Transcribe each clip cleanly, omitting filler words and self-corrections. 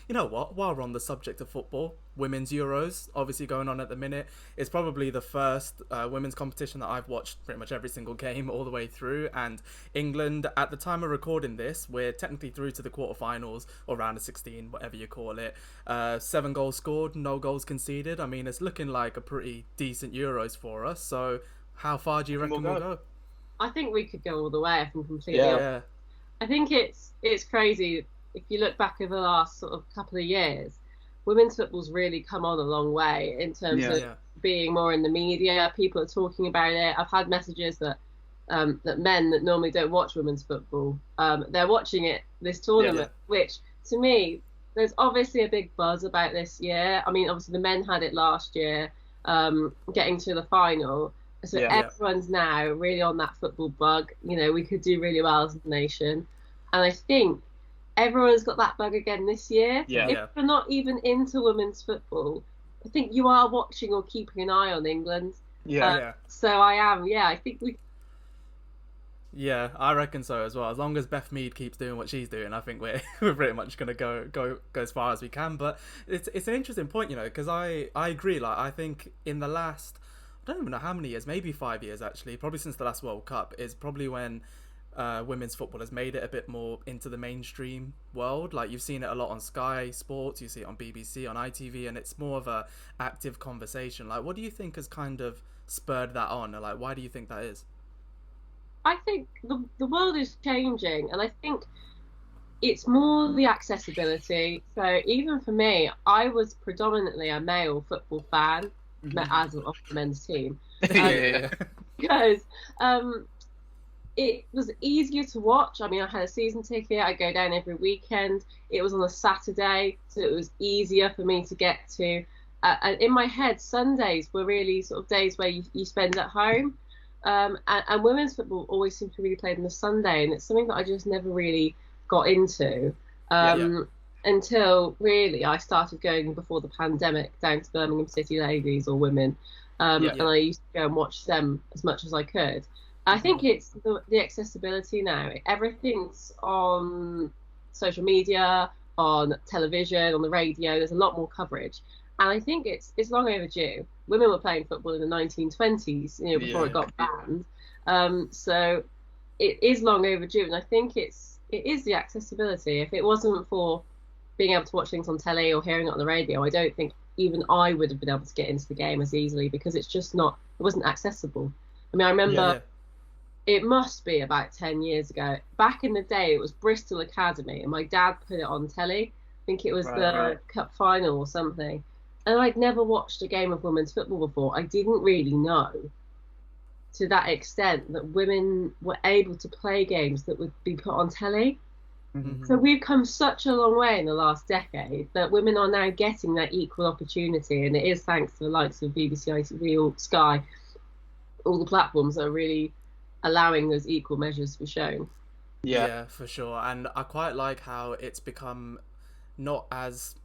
you know what? While we're on the subject of football, women's Euros obviously going on at the minute. It's probably the first women's competition that I've watched pretty much every single game all the way through. And England, at the time of recording this, we're technically through to the quarterfinals or round of 16, whatever you call it. 7 goals scored, no goals conceded. I mean, it's looking like a pretty decent Euros for us. So, how far do you And we'll reckon we'll go. go? I think we could go all the way if I'm completely Yeah. honest. Yeah, I think it's crazy if you look back over the last sort of couple of years. Women's football's really come on a long way in terms Yeah. of yeah, being more in the media. People are talking about it. I've had messages that that men that normally don't watch women's football, they're watching it this Yeah. tournament, which to me, there's obviously a big buzz about this year. I mean, obviously the men had it last year, getting to the final. So Yeah. yeah, everyone's now really on that football bug. You know, we could do really well as a nation. And I think everyone's got that bug again this year. Yeah. If yeah. you're not even into women's football, I think you are watching or keeping an eye on England. Yeah. Yeah. So I am, yeah. I think we. Yeah, I reckon so as well. As long as Beth Mead keeps doing what she's doing, I think we're we're pretty much gonna go as far as we can. But it's an interesting point, you know, because I agree. Like I think in the last, I don't even know how many years, maybe 5 years actually, probably since the last World Cup is probably when women's football has made it a bit more into the mainstream world. Like you've seen it a lot on Sky Sports, you see it on BBC, on ITV, and it's more of a active conversation. Like, what do you think has kind of spurred that on? Or like, why do you think that is? I think the world is changing, and I think it's more the accessibility. So even for me, I was predominantly a male football fan, Mhm. as of the men's team, Yeah. um, Yeah. because it was easier to watch. I mean, I had a season ticket. I go down every weekend. It was on a Saturday, so it was easier for me to get to. And in my head, Sundays were really sort of days where you spend at home. And women's football always seemed to be really played on a Sunday, and it's something that I just never really got into Yeah. Yeah, until really I started going before the pandemic down to Birmingham City Ladies or Women, Yeah. and yeah, I used to go and watch them as much as I could. I Mhm. think it's the accessibility now. Everything's on social media, on television, on the radio. There's a lot more coverage, and I think it's long overdue. Women were playing football in the 1920s, you know, before it Yeah. got banned. So it is long overdue, and I think it is the accessibility. If it wasn't for being able to watch things on telly or hearing it on the radio, I don't think even I would have been able to get into the game as easily because it's just not, it wasn't accessible. I mean, I yeah, remember yeah, it must be about 10 years ago. Back in the day, it was Bristol Academy, and my dad put it on telly. I think it was Right. the cup final or something. And I'd never watched a game of women's football before. I didn't really know to that extent that women were able to play games that would be put on telly. Mhm. hmm So we've come such a long way in the last decade that women are now getting that equal opportunity, and it is thanks to the likes of BBC, ITV, or Sky, all the platforms that are really allowing those equal measures to be shown. Yeah. yeah, for sure. And I quite like how it's become not as,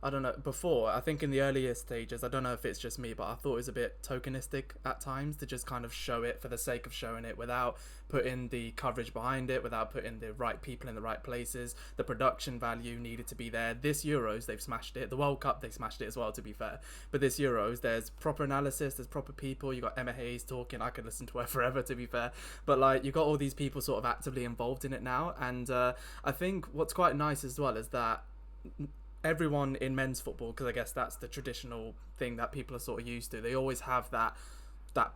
I don't know, before, I think in the earlier stages, I don't know if it's just me, but I thought it was a bit tokenistic at times to just kind of show it for the sake of showing it without putting the coverage behind it, without putting the right people in the right places. The production value needed to be there. This Euros, they've smashed it. The World Cup, they smashed it as well, to be fair. But this Euros, there's proper analysis, there's proper people. You got Emma Hayes talking. I could listen to her forever, to be fair. But like, you got all these people sort of actively involved in it now. And I think what's quite nice as well is that everyone in men's football, because I guess that's the traditional thing that people are sort of used to. They always have that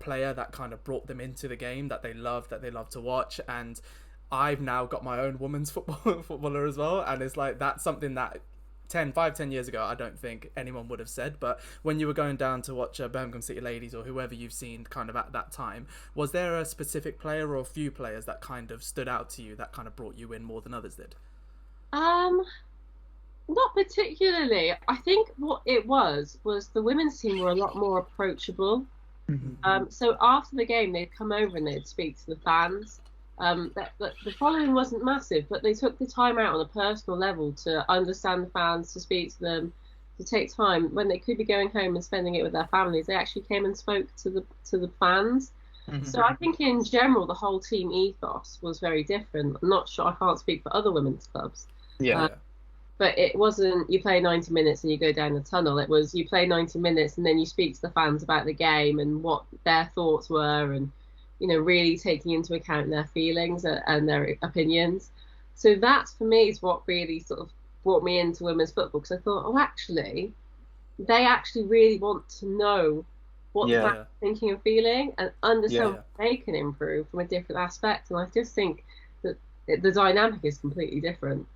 player that kind of brought them into the game that they love to watch. And I've now got my own women's footballer as well, and it's like that's something that 10 years ago I don't think anyone would have said. But when you were going down to watch Birmingham City Ladies or whoever you've seen kind of at that time, was there a specific player or a few players that kind of stood out to you that kind of brought you in more than others did? Um, Not particularly. I think what it was the women's team were a lot more approachable. Mhm. So after the game, they'd come over and they'd speak to the fans. The following wasn't massive, but they took the time out on a personal level to understand the fans, to speak to them, to take time when they could be going home and spending it with their families. They actually came and spoke to the fans. So Mhm. I think in general, the whole team ethos was very different. I'm not sure. I can't speak for other women's clubs, Yeah. uh, Yeah, but it wasn't you play 90 minutes and you go down the tunnel. It was you play 90 minutes and then you speak to the fans about the game and what their thoughts were, and really taking into account their feelings and their opinions. So that for me is what really sort of brought me into women's football, because I thought, oh, actually, they actually really want to know what the fans are thinking and feeling, and understand what they can improve from a different aspect. And I just think that the dynamic is completely different.